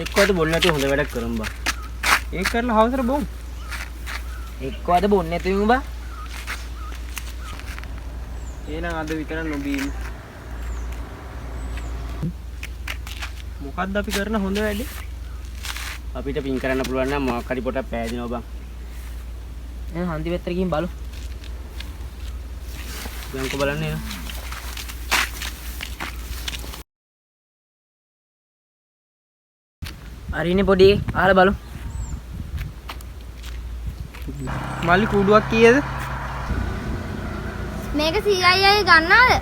එක්කවද බොන්නේ නැතුව හොඳ වැඩක් කරමු බා. ඒක කරලා හවසට බොමු. එක්කවද බොන්නේ නැතුව බා. එහෙනම් අද විතර නොබීමු. මොකද්ද අපි කරන හොඳ වැඩේ? අපිට පින් කරන්න පුළුවන් නම් මොකක් හරි පොටක් පෑදිනවා බං. එහෙනම් හන්දි පැත්තට ගිහින් බලමු. යන්කෝ බලන්න එන. අරිනේ පොඩි අහලා බලමු. මල්ලි කූඩුවක් කීයද? මේක 100යි ගන්නවද?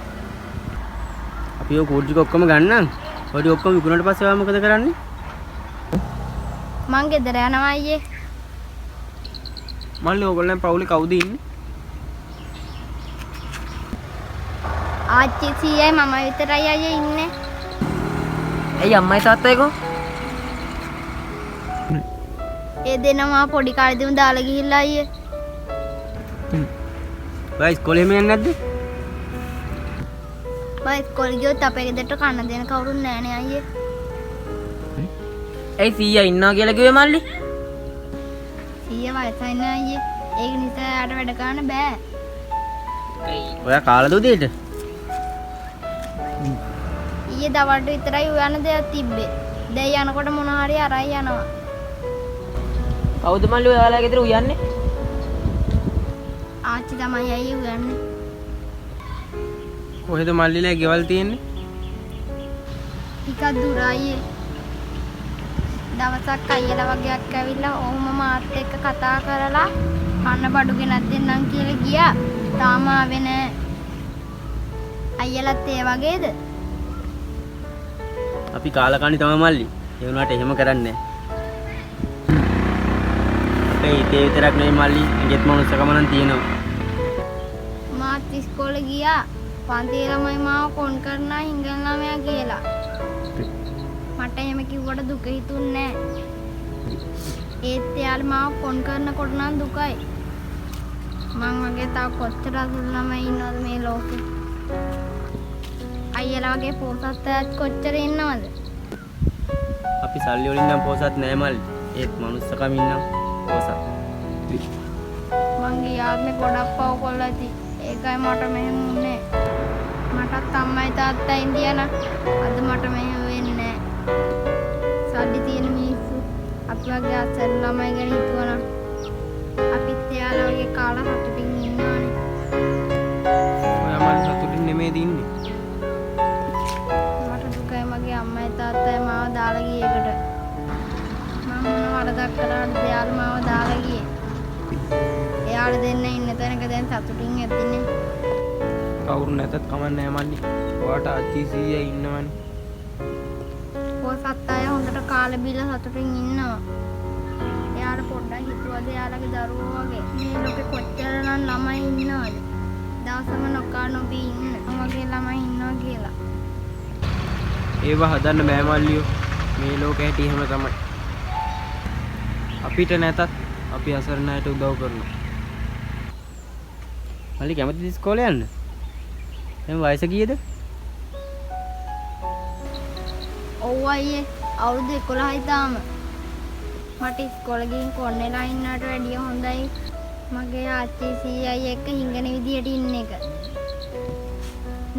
අපි ඔය කෝඩ් ටික ඔක්කොම ගන්නම්. ඔය ටික ඔක්කොම විකුණුනට පස්සේ ආව මොකද කරන්නේ? මං ගෙදර යනවා අයියේ. මල්ලි ඕගොල්ලන් පවුලේ කවුද ඉන්නේ? ආච්චි 100යි මම විතරයි අයියේ ඉන්නේ. ඇයි අම්මයි තාත්තයි කො? ඒ දෙනවා පොඩි කාලේදීම දාලා ගිහිල්ලා අයියේ. ඔයා ඉස්කෝලේ යන්නේ නැද්ද? බයි ඉස්කෝලේ ගියොත් අපේ ගෙදරට කන්න දෙන කවුරුත් නැහනේ අයියේ. ඇයි සීයා ඉන්නවා කියලා කිව්වේ මල්ලි? 100 වයසයි නේ අයියේ. ඒක නිසා යාට වැඩ කරන්න බෑ. ඔයා කාලද උදේට? ඊයේ දවල්ට විතරයි උයන්න දෙයක් තිබ්බේ. දැන් යනකොට මොන හරි අරයි යනවා. කවුද මල්ලි ඔයාලා ගෙදර උයන්නේ? ආච්චි තමයි අයියේ උයන්නේ. කොහෙද මල්ලිලා ගෙවල් තියෙන්නේ? ටිකක් දුර අයියේ. දවසක් අයියලා වගේක් ඇවිල්ලා ඔහුම මාත් එක්ක කතා කරලා කන්න බඩු ගෙනත් දෙන්නම් කියලා ගියා. තාම ආවේ නෑ. අයියලත් ඒ වගේද? අපි කාලකණ්ණි තමයි මල්ලි. ඒ වුණාට එහෙම කරන්නේ නැහැ. අපේ හිතේ විතරක් නෙවෙයි මල්ලි, ඊගෙත් මනුස්සකම නම් තියෙනවා. මාත් ඉස්කෝලේ ගියා. පන්තියේ ළමයි මාව කොන් කරනා හිඟන ළමයා කියලා. මට එහෙම කිව්වට දුක හිතුන්නේ නෑ. ඒත් එයාලා මාව කොන් කරනකොට නම් දුකයි. මං වගේ තව කොච්චර අසුළු ළමයි ඉන්නවද මේ ලෝකේ? අයියලා වගේ පොසත් අයත් කොච්චර ඉන්නවද? අපි සල්ලි වලින් නම් පොසත් නෑ මල්ලි. ඒත් මනුස්සකම ඉන්නම් පොසත්. මං ගියාත්නේ ගොඩක් පව් කොල්ල ඇති. ඒකයි මට මෙහෙම වුනේ. මටත් අම්මයි තාත්තයි ඉඳියන අද මට මෙහෙම වෙන්නේ නෑ. සල්ලි තියෙන මිනිස්සු අපි වගේ අසල් ළමයි ගැන හිතුවනම් අපිත් එයාලා වගේ කාලා සතුටින් ඉන්නවනේ. ඔයා මල්ලි සතුටින් නෙමෙයිද ඉන්නේ? මට දුකයි මගේ අම්මයි තාත්තයි මාව දාලා ගිය එකට. මම මොන වරදක් කළාද එයාලා මාව දාලා ගියේ. එයාලා දෙන්න ඉන්න තැනක දැන් සතුටින් ඇතිනේ. කවුරු නැතත් කමක් නැහැ මල්ලි. ඔයාට අච්චි සීයා ඉන්නවනේ. පොසත් අය හොඳට කාලා බීලා සතුටින් ඉන්නවා. එයාලා පොඩ්ඩක් හිතුවද එයාලගේ දරුවෝ වගේ මේ ලෝකෙ කොච්චරනම් ළමයි ඉන්නවද? දවසම නොකා නොබී ඉන්න වගේ ළමයි ඉන්නවා කියලා. ඒව හදන්න බෑ මල්ලියෝ. මේ ලෝකෙ හැටි එහෙම තමයි. අපිට නැතත් අපි අසරණ අයට උදව් කරනවා. මල්ලි කැමතිද ඉස්කෝලේ යන්න? එහෙනම් වයස කීයද? ඔව් අයියේ අවුරුදු 11යි තාම. මට ඉස්කෝලේ ගිහින් කොන්නේලා ඉන්නවට වැඩිය හොඳයි මගේ ආච්චි සීයයි එක්ක හිඟන විදියට ඉන්න එක.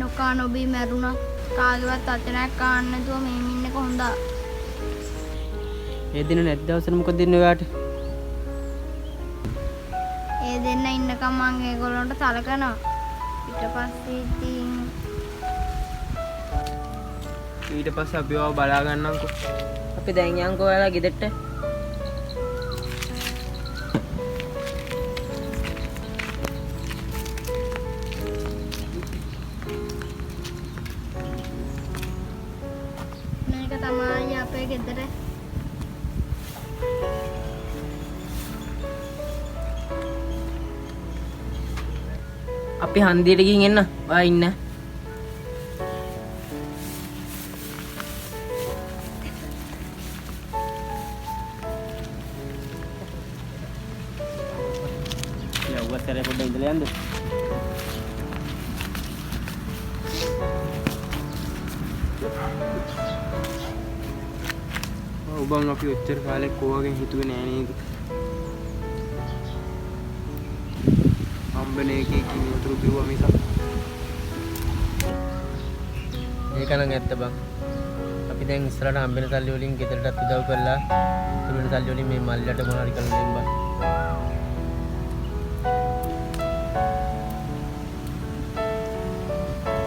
නොකා නොබී මැරුණා. කාගේවත් අතනක් කාන්න නැතුව මෙහෙම ඉන්න එක හොඳා. ඒ දින නැත් දවසට මොකද දෙන්නේ ඔයාට? ඒ දෙන්න ඉන්නකම් මං ඒගොල්ලන්ට සලකනවා. ඊට පස්සේ ඉතින් ඊට පස්සේ අපි ඔයාව බලා ගන්නම්කෝ. අපි දැන් යන්කෝ ඔයාලා ගෙදරට. මේක තමයි අපේ ගෙදර. අපි හන්දියට ගිහින් එන්න. ඔයා ඉන්න. යව්වා සැරේ පොඩ්ඩක් ඉඳලා යන්න. ඔබන් අපි ඔච්චර කාලෙක් කෝවගෙන් හිතුවේ නෑ නේද? හම්බෙන එකේ කිව්වතුරු කිව්වා මිසක්. ඒක නම් ඇත්ත බං. අපි දැන් ඉස්සරහට හම්බෙන සල්ලි වලින් ගෙදරටත් උදව් කරලා තුනෙන සල්ලි වලින් මේ මල්ලට මොනවා හරි කරලා දෙන්න බං.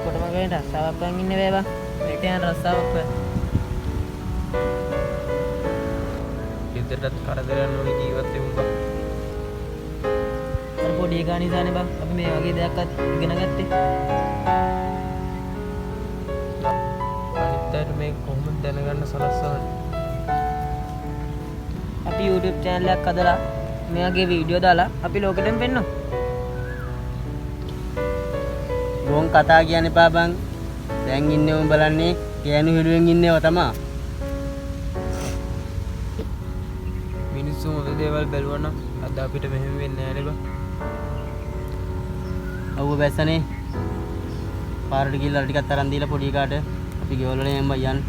කොටම ගේන රස්සාවක් වන් ඉන්නේ වේවා. මේක යන රස්සාවක් වේ. ගෙදරටත් කරදරයක් නොවි ජීවත් වෙමු බං. අර පොඩි එකා නිසානේ බං අපි මේ වගේ දෙයක්වත් ඉගෙන ගත්තේ. අනිත් අයට මේක කොහොමද දැනගන්න සලස්සන්නේ? අපි YouTube channel එකක් හදලා මේ වගේ වීඩියෝ දාලා අපි ලෝකෙටම පෙන්නනවා. ගෝන් කතා කියන්න එපා බං. දැන් ඉන්නේ උඹ බලන්නේ කෑනු හිළුවෙන් ඉන්නේව තමයි. මිනිස්සු හොඳ දේවල් බැලුවා නම් අද අපිට මෙහෙම වෙන්නේ නෑනේ බං. අවුව බැස්සනේ. පාරට ගිහලා ටිකක් තරන් දීලා පොඩි කාට අපි ගෙවල් වල යන්න බං යන්න.